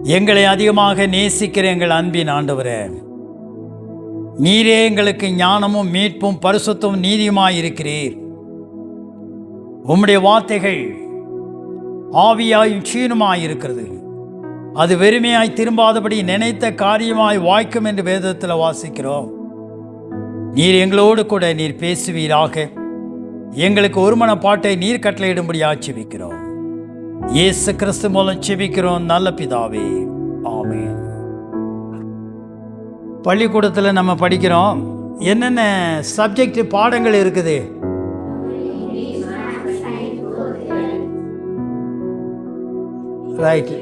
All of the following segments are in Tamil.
எங்களை அதிகமாக நேசிக்கிற எங்கள் அன்பின் ஆண்டவரே, நீரே எங்களுக்கு ஞானமும் மீட்பும் பரிசுத்தமும் நீதியுமாய் இருக்கிறீர். உம்முடைய வார்த்தைகள் ஆவியாயும் சீனுமாய் இருக்கிறது. அது வெறுமையாய் திரும்பாதபடி நினைத்த காரியமாய் வாய்க்கும் என்று வேதத்தில் வாசிக்கிறோம். நீர் எங்களோடு கூட நீர் பேசுவீராக. எங்களுக்கு ஒருமன பாட்டை நீர் கட்டளையிடும்படி ஆட்சேபிக்கிறோம். இயேசு கிறிஸ்து மூலம் செபிக்கிறோம் நல்ல பிதாவே, ஆமென். பள்ளிக்கூடத்தில் நம்ம படிக்கிறோம். என்னென்ன சப்ஜெக்ட் பாடங்கள் இருக்குது? Right,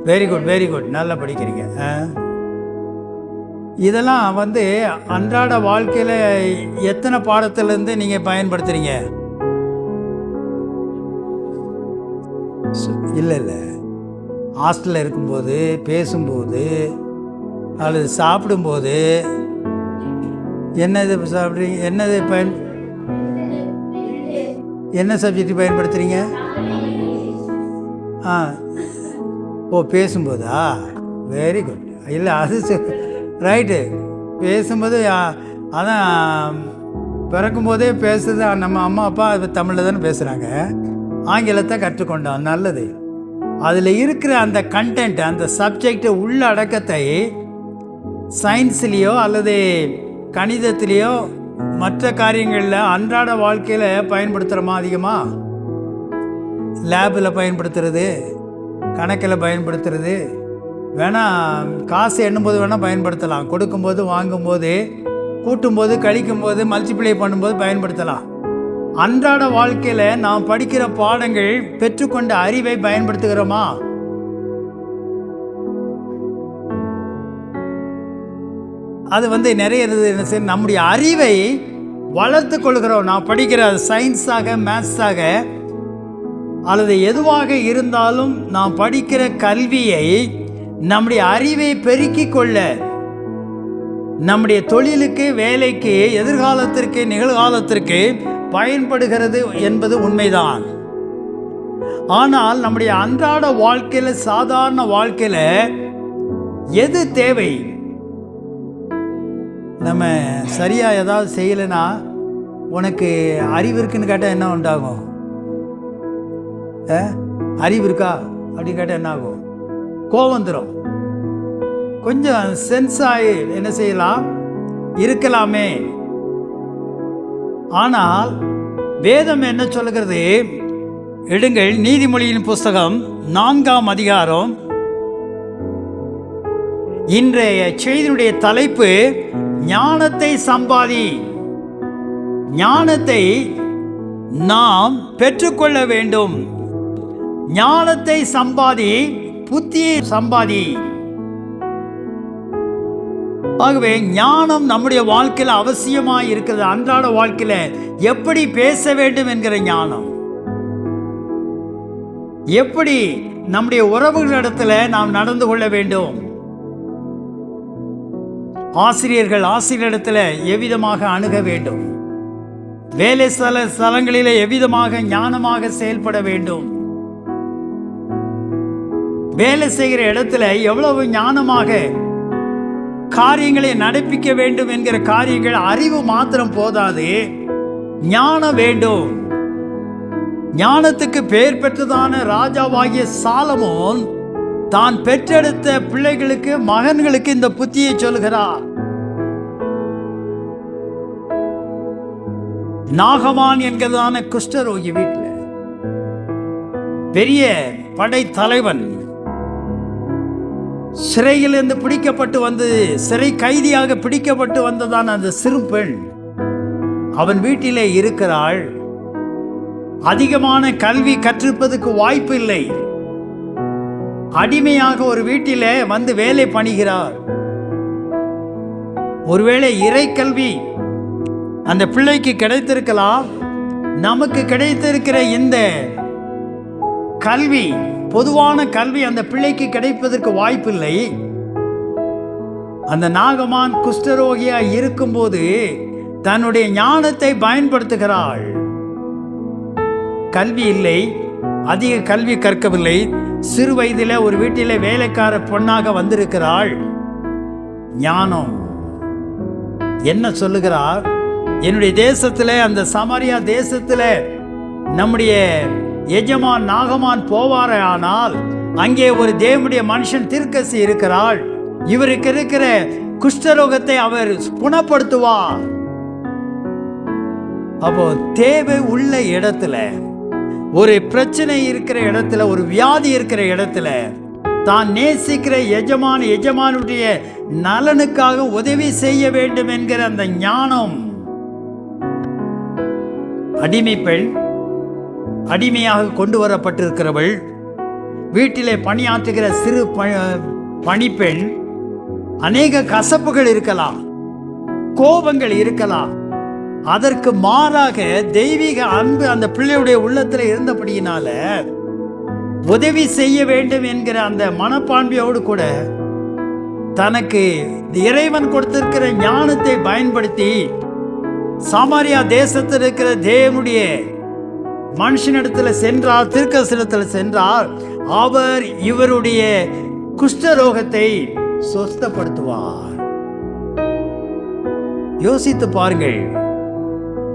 very good very good, நல்லா படிக்கிறீங்க. இதெல்லாம் அன்றாட வாழ்க்கையில் எத்தனை பாடத்திலேருந்து நீங்கள் பயன்படுத்துகிறீங்க? இல்லை, ஹாஸ்டலில் இருக்கும்போது, பேசும்போது, அல்லது சாப்பிடும்போது, என்னது சாப்பிட்றீங்க? என்ன சப்ஜெக்ட் பயன்படுத்துகிறீங்க? பேசும்போதா? Very good. இல்லை, அது ரைட்டு. பேசும்போது அதான் பிறக்கும்போதே பேசுறது. நம்ம அம்மா அப்பா தமிழில் தானே பேசுகிறாங்க, ஆங்கிலத்தை கற்றுக்கொண்டோம். நல்லது. அதில் இருக்கிற அந்த கண்டென்ட், அந்த சப்ஜெக்ட் உள்ள அடக்கத்தை சயின்ஸ்லேயோ அல்லது கணிதத்திலேயோ மற்ற காரியங்களில் அன்றாட வாழ்க்கையில் பயன்படுத்துகிறோமா? அதிகமாக லேபில் பயன்படுத்துறது, கணக்கில் பயன்படுத்துறது, வேணால் காசு எண்ணும்போது வேணால் பயன்படுத்தலாம். கொடுக்கும்போது, வாங்கும்போது, கூட்டும்போது, கழிக்கும்போது, மல்டிப்ளை பண்ணும்போது பயன்படுத்தலாம். அன்றாட வாழ்க்கையில் நாம் படிக்கிற பாடங்கள் பெற்றுக்கொண்ட அறிவை பயன்படுத்துகிறோமா? அது நிறைய இருக்குது. நம்முடைய அறிவை வளர்த்து கொள்கிறோம். நான் படிக்கிற சயின்ஸாக, மேத்ஸாக அல்லது எதுவாக இருந்தாலும் நாம் படிக்கிற கல்வியை நம்முடைய அறிவை பெருக்கிக் கொள்ள, நம்முடைய தொழிலுக்கு, வேலைக்கு, எதிர்காலத்திற்கு, நிகழ்காலத்திற்கு பயன்படுகிறது என்பது உண்மைதான். ஆனால் நம்முடைய அன்றாட வாழ்க்கையில், சாதாரண வாழ்க்கையில் எது தேவை? நம்ம சரியாக ஏதாவது செய்யலைன்னா உனக்கு அறிவு இருக்குன்னு கேட்டால் என்ன உண்டாகும்? அறிவு இருக்கா அப்படின்னு கேட்டால் என்ன ஆகும்? கோபம் வந்துடும். கொஞ்சம் சென்ஸாகி என்ன செய்யலாம், இருக்கலாமே. ஆனால் வேதம் என்ன சொல்லுகிறது? எடுங்கள், நீதிமொழியின் புஸ்தகம் 4ஆம் அதிகாரம். இன்றைய செய்தியுடைய தலைப்பு ஞானத்தை சம்பாதி. ஞானத்தை நாம் பெற்றுக்கொள்ள வேண்டும். ஞானத்தை சம்பாதி, புத்தியை சம்பாதி. ஆகவே ஞானம் நம்முடைய வாழ்க்கையில் அவசியமாக இருக்கிறது. அன்றாட வாழ்க்கையில் எப்படி பேச வேண்டும் என்கிற ஞானம், எப்படி நம்முடைய உறவுகளிடத்தில் நாம் நடந்து கொள்ள வேண்டும், ஆசிரியரிடத்தில் எவ்விதமாக அணுக வேண்டும், வேலை ஸ்தலங்களில் எவ்விதமாக ஞானமாக செயல்பட வேண்டும், வேலை செய்கிற இடத்துல எவ்வளவு ஞானமாக காரியங்களை நடப்பிக்க வேண்டும் என்கிற காரியங்கள். அறிவு மாத்திரம் போதாது, ஞானம் வேண்டும். ஞானத்துக்கு பெயர் பெற்றதான ராஜாவாகிய சாலமோன் தான் பெற்றெடுத்த பிள்ளைகளுக்கு, மகன்களுக்கு இந்த புத்தியை சொல்கிறார். நாகமான் என்கிறதான குஷ்டரோகி வீட்டில் பெரிய படை தலைவன் சிறையிலிருந்து பிடிக்கப்பட்டு வந்தது, சிறை கைதியாக பிடிக்கப்பட்டு வந்ததான அந்த சிறு பெண் அவன் வீட்டிலே இருக்கிறாள். அதிகமான கல்வி கற்றிருப்பதற்கு வாய்ப்பு இல்லை. அடிமையாக ஒரு வீட்டிலே வேலை பணிகிறார். ஒருவேளை இறை கல்வி அந்த பிள்ளைக்கு கிடைத்திருக்கலாம். நமக்கு கிடைத்திருக்கிற இந்த கல்வி, பொதுவான கல்வி அந்த பிள்ளைக்கு கிடைப்பதற்கு வாய்ப்பில்லை. அந்த நாகமான் குஷ்டரோகியாய் இருக்கும்போது தன்னுடைய ஞானத்தை பயன்படுத்துகிறாள். கல்வி இல்லை, அதிக கல்வி கற்கவில்லை. சிறு வயதில் ஒரு வீட்டில் வேலைக்கார பொண்ணாக வந்திருக்கிறாள். ஞானம் என்ன சொல்லுகிறார்? என்னுடைய தேசத்தில், அந்த சமாரியா தேசத்தில் நம்முடைய எஜமான் நாகமான் போவாரே, ஆனால் அங்கே ஒரு தேவனுடைய மனுஷன் தீர்க்கசி இருக்கிறாள். இவருக்கு இருக்கிற குஷ்டரோகத்தை அவர் குணப்படுத்துவார். அப்போ தேவை உள்ள இடத்துல, ஒரு பிரச்சனை இருக்கிற இடத்துல, ஒரு வியாதி இருக்கிற இடத்துல தான் நேசிக்கிற எஜமானுடைய நலனுக்காக உதவி செய்ய வேண்டும் என்கிற அந்த ஞானம். அடிமை பெண், அடிமையாக கொண்டு வரப்பட்டிருக்கிறவள், வீட்டிலே பணியாற்றுகிற சிறு பணிப்பெண், அநேக கசப்புகள் இருக்கலாம், கோபங்கள் இருக்கலாம். அதற்கு மாறாக தெய்வீக அன்பு அந்த பிள்ளையுடைய உள்ளத்தில் இருந்தபடியினால உதவி செய்ய வேண்டும் என்கிற அந்த மனப்பான்மையோடு கூட தனக்கு இறைவன் கொடுத்திருக்கிற ஞானத்தை பயன்படுத்தி சமாரியா தேசத்தில் இருக்கிற தேவனுடைய மனுஷனிடத்தில் சென்றார், தீர்க்கதரிசியிடத்தில் சென்றார். அவர் இவருடைய குஷ்டரோகத்தை சொஸ்தப்படுத்துவார். யோசித்து பாருங்கள்.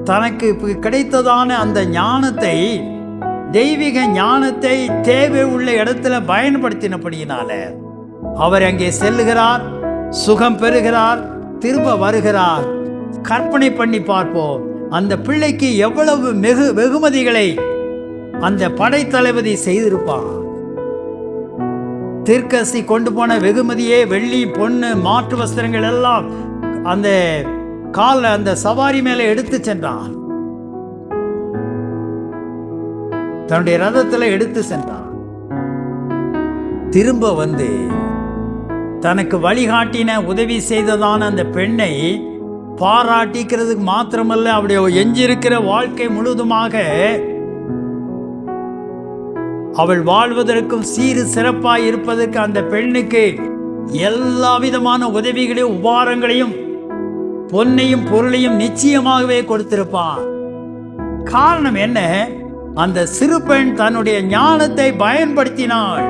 தனக்கு கிடைத்ததான அந்த ஞானத்தை, தெய்வீக ஞானத்தை தேவை உள்ள இடத்துல பயன்படுத்தினபடியினால அவர் அங்கே செல்லுகிறார், சுகம் பெறுகிறார், திரும்ப வருகிறார். கற்பனை பண்ணி பார்ப்போம், அந்த பிள்ளைக்கு எவ்வளவு வெகுமதிகளை அந்த படைத்தளபதி செய்திருப்பான். தீர்க்கதரிசி கொண்டு போன வெகுமதியே வெள்ளி, பொண்ணு, மாற்று வஸ்திரங்கள் எல்லாம் அந்த அந்த சவாரி மேலே எடுத்து சென்றான். தன்னுடைய ரதத்தில் எடுத்து சென்றான். திரும்ப வந்து தனக்கு வழிகாட்டின உதவி செய்ததான அந்த பெண்ணை பாராட்டிக்கிறதுக்கு மாத்திரமல்ல, அவருடைய எஞ்சிருக்கிற வாழ்க்கை முழுவதுமாக அவள் வாழ்வதற்கும் சீரு சிறப்பாய் இருப்பதற்கு அந்த பெண்ணுக்கு எல்லா விதமான உதவிகளையும் உபகாரங்களையும் பொன்னையும் பொருளையும் நிச்சயமாகவே கொடுத்திருப்பான். காரணம் என்ன? அந்த சிறு பெண் தன்னுடைய ஞானத்தை பயன்படுத்தினாள்.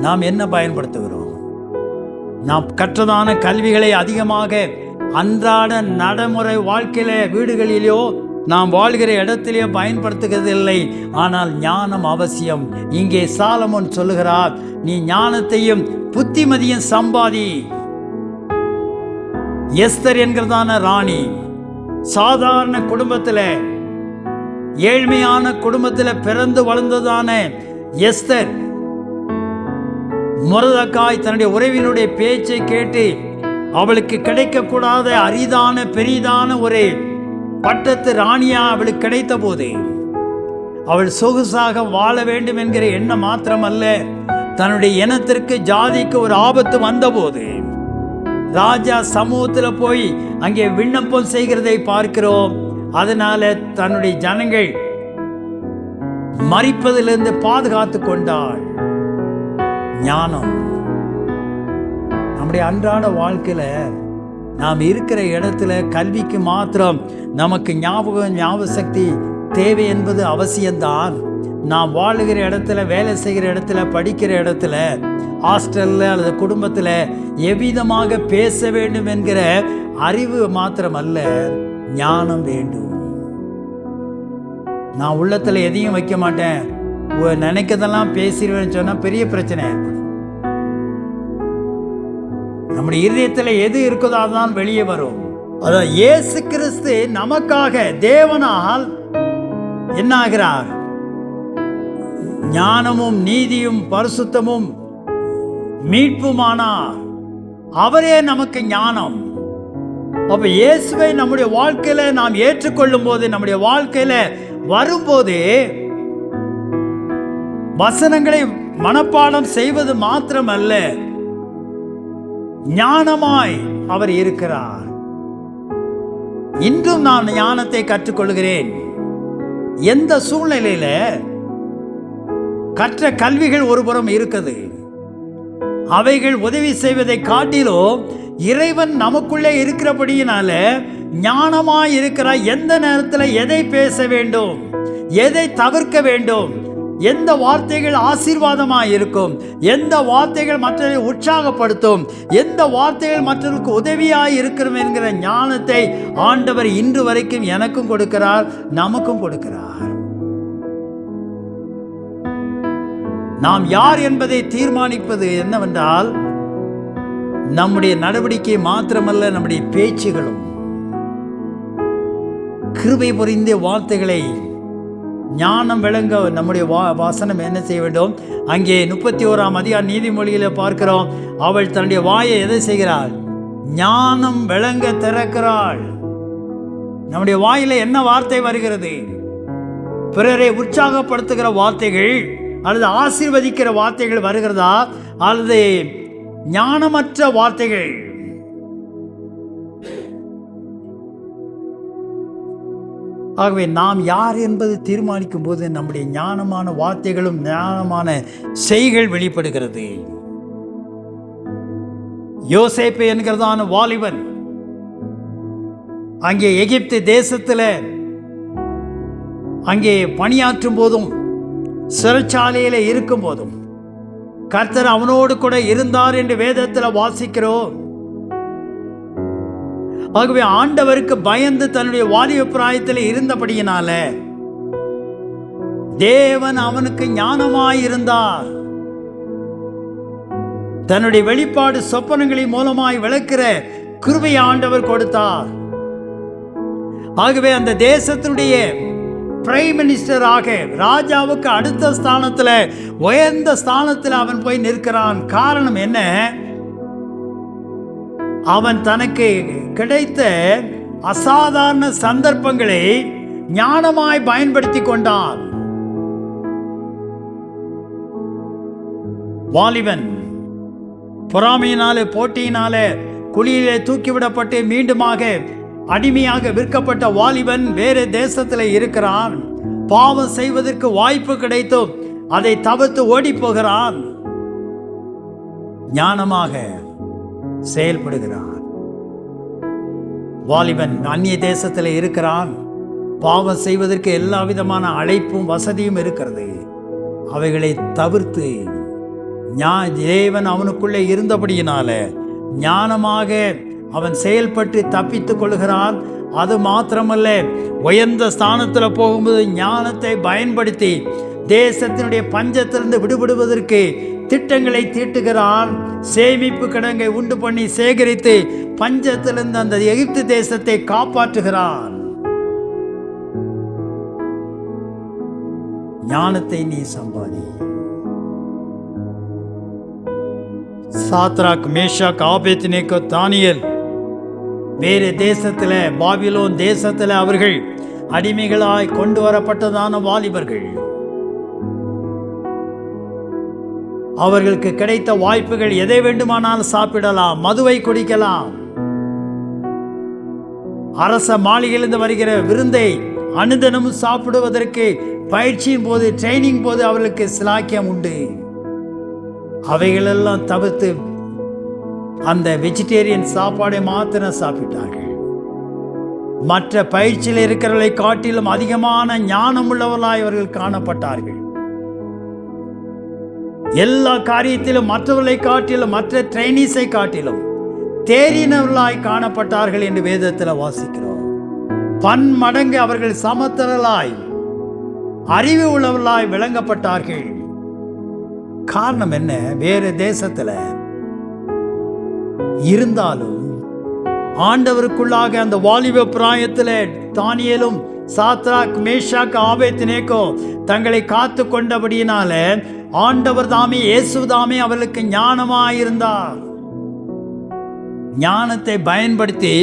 நாம் என்ன பயன்படுத்துகிறோம்? நாம் கற்றதான கல்விகளை அதிகமாக அன்றாட நடைமுறை வாழ்க்கையில, வீடுகளிலோ நாம் வாழ்கிற இடத்திலேயோ பயன்படுத்துகிறதில்லை. ஆனால் ஞானம் அவசியம். இங்கே சாலமோன் சொல்லுகிறார், நீ ஞானத்தையும் புத்திமதியும் சம்பாதி. எஸ்தர் என்கிறதான ராணி சாதாரண குடும்பத்தில், ஏழ்மையான குடும்பத்தில் பிறந்து வளர்ந்ததான எஸ்தர், மொர்தெகாய் தன்னுடைய உறவினுடைய பேச்சை கேட்டு அவளுக்கு கிடைக்கக்கூடாத அரிதான பெரிதான ஒரு பட்டத்து ராணியா அவளுக்கு கிடைத்த போது அவள் சொகுசாக வாழ வேண்டும் என்கிற எண்ணம் மாத்திரமல்ல, தன்னுடைய இனத்திற்கு, ஜாதிக்கு ஒரு ஆபத்து வந்தபோது ராஜா சமூகத்தில் போய் அங்கே விண்ணப்பம் செய்கிறதை பார்க்கிறோம். அதனால தன்னுடைய ஜனங்கள் மரிப்பதிலிருந்து பாதுகாத்து கொண்டாள். ஞானம் நம்முடைய அன்றாட வாழ்க்கையில, நாம் இருக்கிற இடத்துல கல்விக்கு மாத்திரம் நமக்கு ஞாபக சக்தி தேவை என்பது அவசியம்தான். நாம் வாழுகிற இடத்துல, வேலை செய்கிற இடத்துல, படிக்கிற இடத்துல, ஹாஸ்டல்ல அல்லது குடும்பத்தில் எவ்விதமாக பேச வேண்டும் என்கிற அறிவு மாத்திரமல்ல, ஞானம் வேண்டும். நான் உள்ளத்தில் எதையும் வைக்க மாட்டேன், நினைக்கதெல்லாம் பேசிடுவேன்னு சொன்னால் பெரிய பிரச்சனை ஏற்படும். நம்முடைய இதயத்தில் எது இருக்குதோ அதுதான் வெளியே வரும். அதான் இயேசு கிறிஸ்து நமக்காக தேவனால் என்ன ஆகிறார்? ஞானமும் நீதியும் பரிசுத்தமும் மீட்புமானார். அவரே நமக்கு ஞானம். அப்ப இயேசுவை நம்முடைய வாழ்க்கையில நாம் ஏற்றுக்கொள்ளும் போது, நம்முடைய வாழ்க்கையில வரும்போது, வசனங்களை மனப்பாடம் செய்வது மாத்திரமல்ல, ஞானமாய் அவர் இருக்கிறார். இன்றும் நான் ஞானத்தை கற்றுக்கொள்கிறேன். எந்த சூழ்நிலையில கற்ற கல்விகள் ஒருபுறம் இருக்குது, அவைகள் உதவி செய்வதை காட்டிலும் இறைவன் நமக்குள்ளே இருக்கிறபடியினால ஞானமாய் இருக்கிறாய். எந்த நேரத்தில் எதை பேச வேண்டும், எதை தவிர்க்க வேண்டும், எந்த வார்த்தைகள் ஆசீர்வாதமாய் இருக்கும், எந்த வார்த்தைகள் மற்றவர்களை உற்சாகப்படுத்தும், எந்த வார்த்தைகள் மற்றவர்களுக்கு உதவியாய் இருக்கிறோம் என்கிற ஞானத்தை ஆண்டவர் இன்று வரைக்கும் எனக்கும் கொடுக்கிறார், நமக்கும் கொடுக்கிறார். நாம் யார் என்பதை தீர்மானிப்பது என்னவென்றால், நம்முடைய நடவடிக்கை மாத்திரமல்ல, நம்முடைய பேச்சுகளும். கிருபை பொறிந்த வார்த்தைகளை ஞானம் விளங்க நம்முடைய வாசனம் என்ன செய்ய வேண்டும்? அங்கே 31ஆம் அதிகார நீதிமொழியில பார்க்கிறோம், அவள் தன்னுடைய வாயை எதை செய்கிறாள்? ஞானம் விளங்க திறக்கிறாள். நம்முடைய வாயில என்ன வார்த்தை வருகிறது? பிறரை உற்சாகப்படுத்துகிற வார்த்தைகள் அல்லது ஆசீர்வதிக்கிற வார்த்தைகள் வருகிறதா, அல்லது ஞானமற்ற வார்த்தைகள்? ஆகவே நாம் யார் என்பது தீர்மானிக்கும் போது நம்முடைய ஞானமான வார்த்தைகளும் ஞானமான செய்கள் வெளிப்படுகிறது. யோசேப்பு என்கிறதான வாலிபன் அங்கே எகிப்து தேசத்தில் அங்கே பணியாற்றும் போதும் சிறைச்சாலையில் இருக்கும் போதும் கர்த்தர் அவனோடு கூட இருந்தார் என்று வேதத்தில் வாசிக்கிறோம். ஆகவே ஆண்டவருக்கு பயந்து தன்னுடைய வாலிப பிராயத்தில் இருந்தபடியினால தேவன் அவனுக்கு ஞானமாயிருந்தார். தன்னுடைய வெளிப்பாடு சொப்பனங்களின் மூலமாய் விளக்கிற கிருபை ஆண்டவர் கொடுத்தார். ஆகவே அந்த தேசத்தினுடைய பிரைம் மினிஸ்டராக, ராஜாவுக்கு அடுத்த ஸ்தானத்தில், உயர்ந்த ஸ்தானத்தில் அவன் போய் நிற்கிறான். காரணம் என்ன? அவன் தனக்கு கிடைத்த அசாதாரண சந்தர்ப்பங்களை ஞானமாய் பயன்படுத்தி கொண்டான். வாலிபன் பொறாமையினாலே, போட்டியினாலே குழியிலே தூக்கிவிடப்பட்டு மீண்டுமாக அடிமையாக விற்கப்பட்ட வாலிபன் வேறு தேசத்தில் இருக்கிறான். பாவம் செய்வதற்கு வாய்ப்பு கிடைத்தும் அதை தவிர்த்து ஓடி போகிறான். ஞானமாக செயல்படுகிறான். வாலிபன் அந்நிய தேசத்தில் இருக்கிறான். பாவம் செய்வதற்கு எல்லா விதமான அழைப்பும் வசதியும் இருக்கிறது. அவைகளை தவிர்த்து தேவன் அவனுக்குள்ளே இருந்தபடியினால ஞானமாக அவன் செயல்பட்டு தப்பித்துக் கொள்கிறான். அது மாத்திரமல்ல, உயர்ந்த ஸ்தானத்தில் போகும்போது ஞானத்தை பயன்படுத்தி தேசத்தினுடைய பஞ்சத்திலிருந்து விடுபடுவதற்கு திட்டங்களை தீட்டுகிறான். சேமிப்பு கிடங்கை உண்டு பண்ணி சேகரித்து பஞ்சத்திலிருந்து அந்த எகிப்து தேசத்தை காப்பாற்றுகிறான். ஞானத்தை நீ சம்பாதி. சாத்ராக், மேஷாக், ஆபேத்நேகோ, தானியேல் வேறு தேசத்தில், பாபிலோன் தேசத்தில் அவர்கள் அடிமைகளாய் கொண்டு வரப்பட்டதான வாலிபர்கள். அவர்களுக்கு கிடைத்த வாய்ப்புகள் எதை வேண்டுமானாலும் சாப்பிடலாம், மதுவை குடிக்கலாம். அரச மாளிகையிலிருந்து வருகிற விருந்தை அனுதினமும் சாப்பிடுவதற்கு பயிற்சியின் போது, ட்ரைனிங் போது அவர்களுக்கு சிலாக்கியம் உண்டு. அவைகளெல்லாம் தவிர்த்து அந்த வெஜிடேரியன் சாப்பாடை மாத்திரம் சாப்பிட்டார்கள். மற்ற பயிற்சியில் இருக்கிறவர்களை காட்டிலும் அதிகமான ஞானம் உள்ளவர்களாய் அவர்கள் காணப்பட்டார்கள். எல்லா காரியத்திலும் மற்றவர்களை காட்டிலும், மற்ற ட்ரைனீஸை காட்டிலும் தேறினவர்களாய் காணப்பட்டார்கள் என்று வேதத்தில் வாசிக்கிறோம். பன்மடங்கு அவர்கள் சமத்தரலாய், அறிவு உள்ளவர்களாய் விளங்கப்பட்டார்கள். காரணம் என்ன? வேறு தேசத்தில் இருந்தாலும் ஆண்டவருக்குள்ளாக அந்த வாலிப பிராயத்தில் தானியேலும், சாத்ராக், மேஷாக், ஆபேத்நேகோ தங்களை காத்து கொண்டபடியினால ஆண்டவர் தாமே, இயேசு தாமே அவர்களுக்கு ஞானமாயிருந்தார். ஞானத்தை பயன்படுத்தி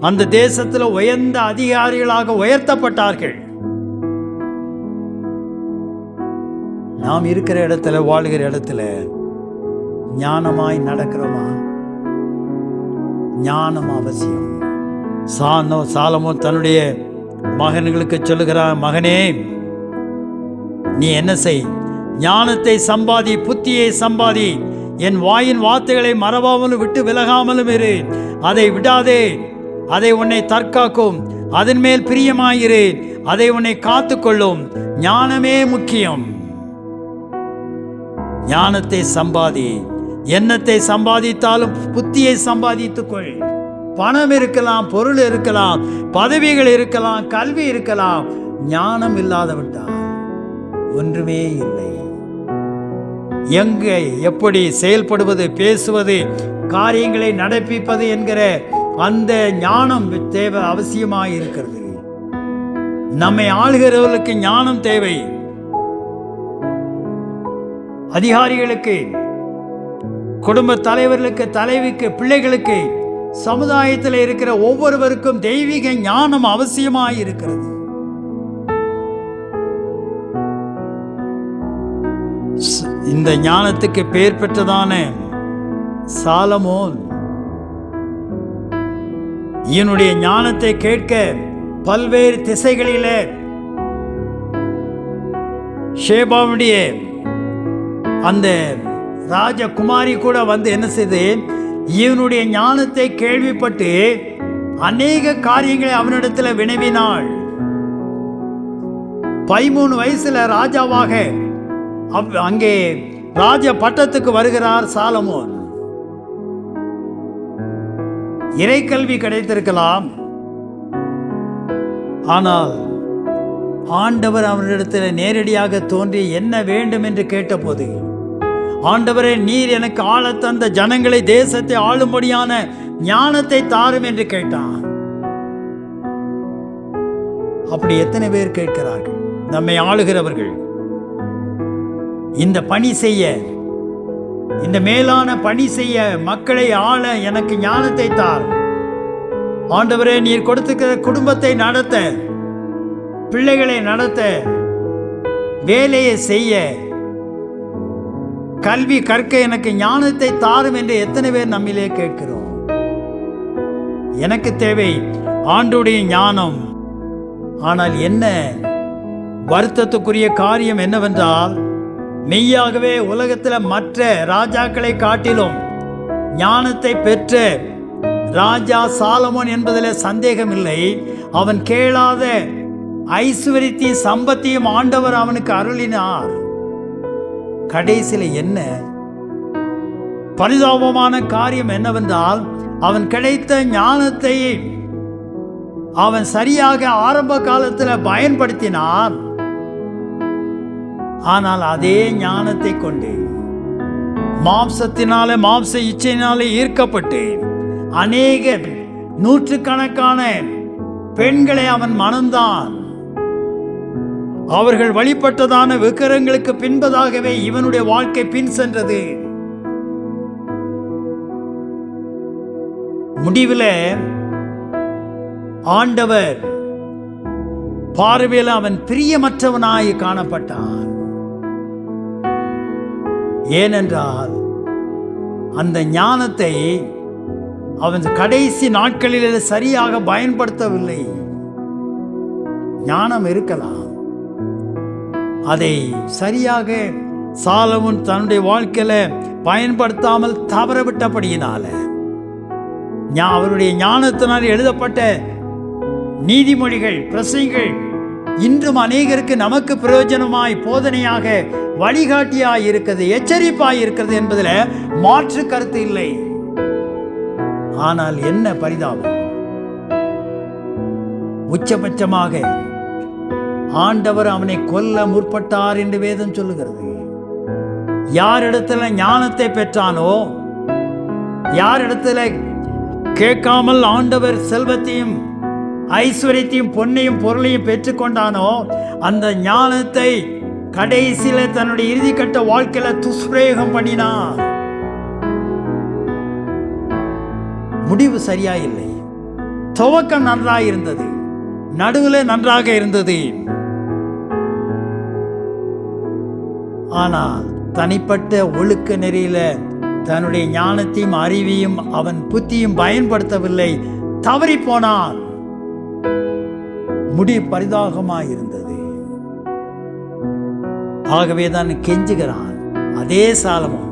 அந்த தேசத்தில் உயர்ந்த அதிகாரிகளாக உயர்த்தப்பட்டார்கள். நாம் இருக்கிற இடத்துல, வாழ்கிற இடத்துல ஞானமாய் நடக்கிறோமா? ஞானம் அவசியம். சாலமோன் தன்னுடைய மகன்களுக்கு சொல்லுகிறான், மகனே நீ என்ன செய்? ஞானத்தை சம்பாதி, புத்தியை சம்பாதி. என் வாயின் வார்த்தைகளை மறவாமலும் விட்டு விலகாமலும் இரு. அதை விடாதே. அதை உன்னை தற்காக்கும். அதன் மேல் பிரியமாயிரு, அதை உன்னை காத்துக்கொள்ளும். ஞானமே முக்கியம். ஞானத்தை சம்பாதி. எண்ணத்தை சம்பாதித்தாலும் புத்தியை சம்பாதித்துக்கொள். பணம் இருக்கலாம், பொருள் இருக்கலாம், பதவிகள் இருக்கலாம், கல்வி இருக்கலாம். ஞானம் இல்லாதவிட்டால் ஒன்றுமே இல்லை. எங்கே எப்படி செயல்படுவது, பேசுவது, காரியங்களை நடப்பிப்பது என்கிற அந்த ஞானம் தேவை, அவசியமாக இருக்கிறது. நம்மை ஆளுகிறவர்களுக்கு ஞானம் தேவை. அதிகாரிகளுக்கு, குடும்ப தலைவர்களுக்கு, தலைவிக்கு, பிள்ளைகளுக்கு, சமுதாயத்தில் இருக்கிற ஒவ்வொருவருக்கும் தெய்வீக ஞானம் அவசியமாக இருக்கிறது. இந்த ஞானத்துக்கு பெயர் பெற்றதான சாலமோன் என்னுடைய ஞானத்தை கேட்க பல்வேறு திசைகளிலே ஷேபாவுடைய அந்த ராஜகுமாரி கூட வந்து என்ன செய்து இவனுடைய ஞானத்தை கேள்விப்பட்டு அநேக காரியங்களை அவனிடத்தில் வினவினாள். 13 வயசுல ராஜாவாக அங்கே ராஜ பட்டத்துக்கு வருகிறார் சாலமோன். இறைக்கல்வி கிடைத்திருக்கலாம், ஆனால் ஆண்டவர் அவனிடத்தில் நேரடியாக தோன்றி என்ன வேண்டும் என்று கேட்டபோது, ஆண்டவரே, நீர் எனக்கு ஆள தந்த ஜனங்களை, தேசத்தை ஆளும்படியான ஞானத்தை தாரும் என்று கேட்டான். அப்படி எத்தனை பேர் கேட்கிறார்கள்? நம்மை ஆளுகிறவர்கள் இந்த பணி செய்ய, இந்த மேலான பணி செய்ய, மக்களை ஆள எனக்கு ஞானத்தை தார். ஆண்டவரே, நீர் கொடுத்திருக்கிற குடும்பத்தை நடத்த, பிள்ளைகளை நடத்த, வேலையை செய்ய, கல்வி கற்க எனக்கு ஞானத்தை தாரும் என்று எத்தனை பேர் நம்மிலே கேட்கிறோம்? எனக்கு தேவை ஆண்டவருடைய ஞானம். ஆனால் என்ன வருத்தத்துக்குரிய காரியம் என்னவென்றால், மெய்யாகவே உலகத்தில் மற்ற ராஜாக்களை காட்டிலும் ஞானத்தை பெற்ற ராஜா சாலமோன் என்பதில் சந்தேகமில்லை. அவன் கேளாத ஐஸ்வர்யத்தையும் சம்பத்தையும் ஆண்டவர் அவனுக்கு அருளினார். கடைசியில் என்ன பரிதாபமான காரியம் என்னவென்றால், அவன் கிடைத்த ஞானத்தை அவன் சரியாக ஆரம்ப காலத்தில் பயன்படுத்தினான். ஆனால் அதே ஞானத்தை கொண்டு மாம்சத்தினாலே, மாம்ச இச்சையினாலே ஈர்க்கப்பட்டு அநேக நூற்றுக்கணக்கான பெண்களை அவன் மணந்தான். அவர்கள் வழிபட்டதான விக்கிரகங்களுக்கு பின்பதாகவே இவனுடைய வாழ்க்கை பின் சென்றது. முடிவில் ஆண்டவர் பார்வையில் அவன் பிரியமற்றவனாய் காணப்பட்டான். ஏனென்றால் அந்த ஞானத்தை அவன் கடைசி நாட்களில் சரியாக பயன்படுத்தவில்லை. ஞானம் இருக்கலாம், அதை சரியாக சாலமோன் தன்னுடைய வாழ்க்கையில பயன்படுத்தாமல் தவறவிட்டபடியினால, அவருடைய ஞானத்தினால் எழுதப்பட்ட நீதிமொழிகள், பிரசைகள் இன்றும் அநேகருக்கு நமக்கு பிரயோஜனமாய், போதனையாக, வழிகாட்டியாய் இருக்கிறது, எச்சரிப்பாய் இருக்கிறது என்பதில் மாற்று கருத்து இல்லை. ஆனால் என்ன பரிதாபம், உச்சபட்சமாக ஆண்டவர் அவனை கொல்ல முற்பட்டார் என்று வேதம் சொல்லுகிறது. யாரிடத்துல ஞானத்தை பெற்றானோ, யாரிடத்துல கேட்காமல் ஆண்டவர் செல்வத்தையும் ஐஸ்வர்யத்தையும் பொன்னையும் பொருளையும் பெற்றுக்கொண்டானோ, அந்த ஞானத்தை கடைசியில தன்னுடைய இறுதிக்கட்ட வாழ்க்கையில துஷ்பிரயோகம் பண்ணினான். முடிவு சரியா இல்லை. துவக்கம் நன்றாக இருந்தது, நடுவில் நன்றாக இருந்தது. ஆனால் தனிப்பட்ட ஒழுக்க நெறியில தன்னுடைய ஞானத்தையும் அறிவையும் அவன் புத்தியும் பயன்படுத்தவில்லை, தவறி போனான். முடி பரிதாபமாயிருந்தது. ஆகவேதான் கெஞ்சுகிறான். அதே சாலமோன்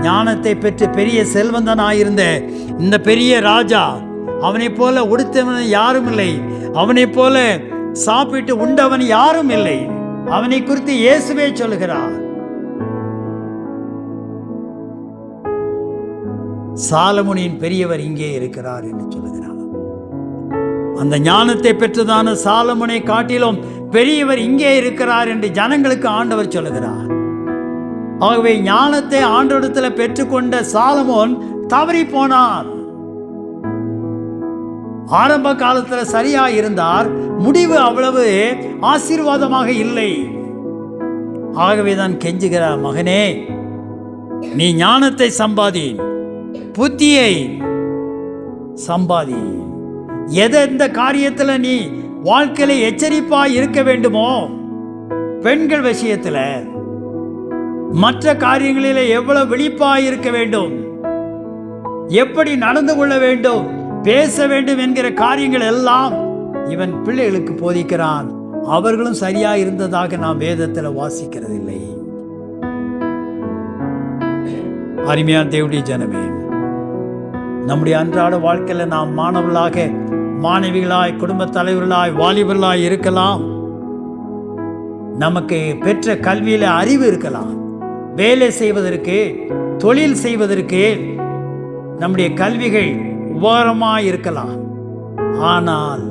ஞானத்தை பெற்று பெரிய செல்வந்தனாயிருந்த இந்த பெரிய ராஜா அவனைப் போல உடுத்தவன் யாரும் இல்லை, அவனைப் போல சாப்பிட்டு உண்டவன் யாரும் இல்லை. அவனை குறித்து இயேசுவே சொல்லுகிறார். சாலமோனின் பெரியவர் இங்கே இருக்கிறார் என்று சொல்லுகிறார். அந்த ஞானத்தை பெற்றதான சாலமோனை காட்டிலும் பெரியவர் இங்கே இருக்கிறார் என்று ஜனங்களுக்கு ஆண்டவர் சொல்லுகிறார். ஆகவே ஞானத்தை ஆண்டவரிடத்தில் பெற்றுக்கொண்ட சாலமோன் தவறி போனார். ஆரம்ப காலத்தில் சரியா இருந்தார், முடிவு அவ்வளவு ஆசீர்வாதமாக இல்லை. ஆகவே தான் கெஞ்சுகிறார், மகனே நீ ஞானத்தை சம்பாதி, புத்தியை சம்பாதி. எந்த காரியத்தில் நீ வாழ்க்கையில எச்சரிப்பாய் இருக்க வேண்டுமோ, பெண்கள் விஷயத்தில், மற்ற காரியங்களில் எவ்வளவு விழிப்பாய் இருக்க வேண்டும், எப்படி நடந்து கொள்ள வேண்டும், பேச வேண்டும் என்கிற காரியங்கள் எல்லாம் இவன் பிள்ளைகளுக்கு போதிக்கிறான். அவர்களும் சரியா இருந்ததாக நாம் வேதத்தில் வாசிக்கிறதில்லை. அருமையான தேவனுடைய ஜனமே, நம்முடைய அன்றாட வாழ்க்கையில் நாம் மாணவர்களாக, மாணவிகளாய், குடும்ப தலைவர்களாய், வாலிபர்களாய் இருக்கலாம். நமக்கு பெற்ற கல்வியில அறிவு இருக்கலாம். வேலை செய்வதற்கு, தொழில் செய்வதற்கு நம்முடைய கல்விகள் உபகரமாய் இருக்கலாம். ஆனால்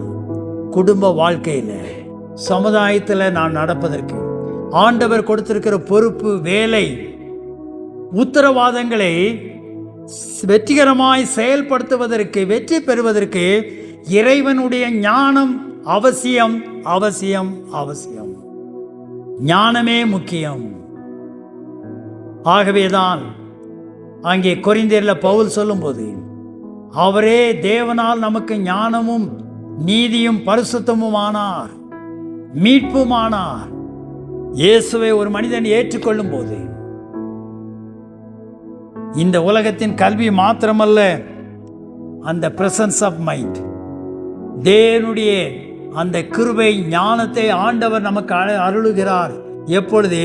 குடும்ப வாழ்க்கையில, சமுதாயத்தில் நான் நடப்பதற்கு, ஆண்டவர் கொடுத்திருக்கிற பொறுப்பு, வேலை, உத்தரவாதங்களை வெற்றிகரமாய் செயல்படுத்துவதற்கு, வெற்றி பெறுவதற்கு இறைவனுடைய ஞானம் அவசியம், அவசியம், அவசியம். ஞானமே முக்கியம். ஆகவேதான் அங்கே கொரிந்தியரில் பவுல் சொல்லும்போது, அவரே தேவனால் நமக்கு ஞானமும் நீதியும் பரிசுத்தமும் ஆனார், மீட்பும் ஆனார். இயேசுவை ஒரு மனிதன் ஏற்றுக்கொள்ளும் போது இந்த உலகத்தின் கல்வி மாத்திரமல்ல, அந்த பிரசன்ஸ் ஆஃப் மைண்ட், தேவனுடைய அந்த கிருபை ஞானத்தை ஆண்டவர் நமக்கு அருளுகிறார். எப்பொழுது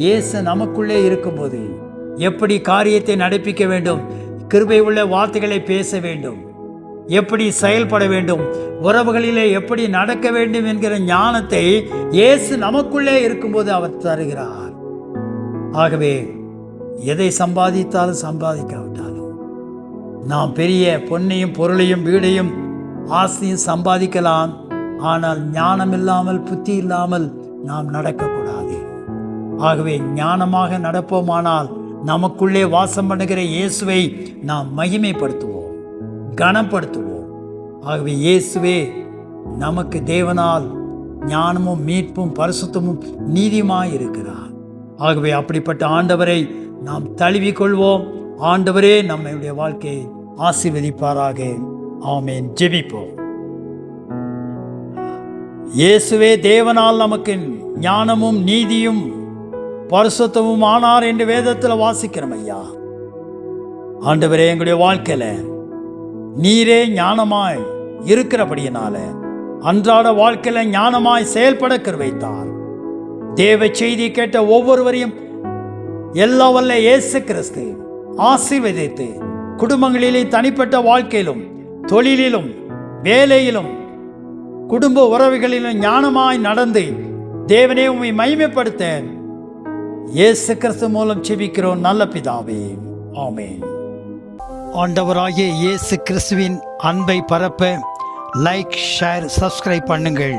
இயேசு நமக்குள்ளே இருக்கும்போது எப்படி காரியத்தை நடப்பிக்க வேண்டும், கிருபை உள்ள வார்த்தைகளை பேச வேண்டும், எப்படி செயல்பட வேண்டும், உறவுகளிலே எப்படி நடக்க வேண்டும் என்கிற ஞானத்தை இயேசு நமக்குள்ளே இருக்கும்போது அவர் தருகிறார். ஆகவே எதை சம்பாதித்தாலும் சம்பாதிக்காவிட்டாலும் நாம் பெரிய பொன்னையும் பொருளையும் வீடையும் ஆசையும் சம்பாதிக்கலாம். ஆனால் ஞானம் இல்லாமல், புத்தி இல்லாமல் நாம் நடக்கக்கூடாது. ஆகவே ஞானமாக நடப்போமானால் நமக்குள்ளே வாசம் பண்ணுகிற இயேசுவை நாம் மகிமைப்படுத்துவோம், கனப்படுத்துவோம். ஆகவே இயேசுவே நமக்கு தேவனால் ஞானமும் மீட்பும் பரிசுத்தமும் நீதியுமாய் இருக்கிறார். ஆகவே அப்படிப்பட்ட ஆண்டவரை நாம் தழுவிக்கொள்வோம். ஆண்டவரே நம்முடைய வாழ்க்கையை ஆசீர்வதிப்பாராக. ஆமென். ஜெபிப்போம். இயேசுவே தேவனால் நமக்கு ஞானமும் நீதியும் பரிசுத்தமும் ஆனார் என்று வேதத்தில் வாசிக்கிறோம் ஐயா. ஆண்டவரே, எங்களுடைய வாழ்க்கையில நீரே ஞானமாய் இருக்கிறபடியினால அன்றாட வாழ்க்கையில ஞானமாய் செயல்பட கிருபைத்தார். தேவ செய்தி கேட்ட ஒவ்வொருவரையும் எல்லா வல்ல இயேசு கிறிஸ்து ஆசீர்வதித்து குடும்பங்களிலும், தனிப்பட்ட வாழ்க்கையிலும், தொழிலிலும், வேலையிலும், குடும்ப உறவுகளிலும் ஞானமாய் நடந்து தேவனே உம்மை மகிமைப்படுத்த இயேசு கிறிஸ்து மூலம் செபிக்கிறோம் நல்ல பிதாவே. ஆமென். ஆண்டவராகிய இயேசு கிறிஸ்துவின் அன்பை பரப்ப லைக், ஷேர், சப்ஸ்கிரைப் பண்ணுங்கள்.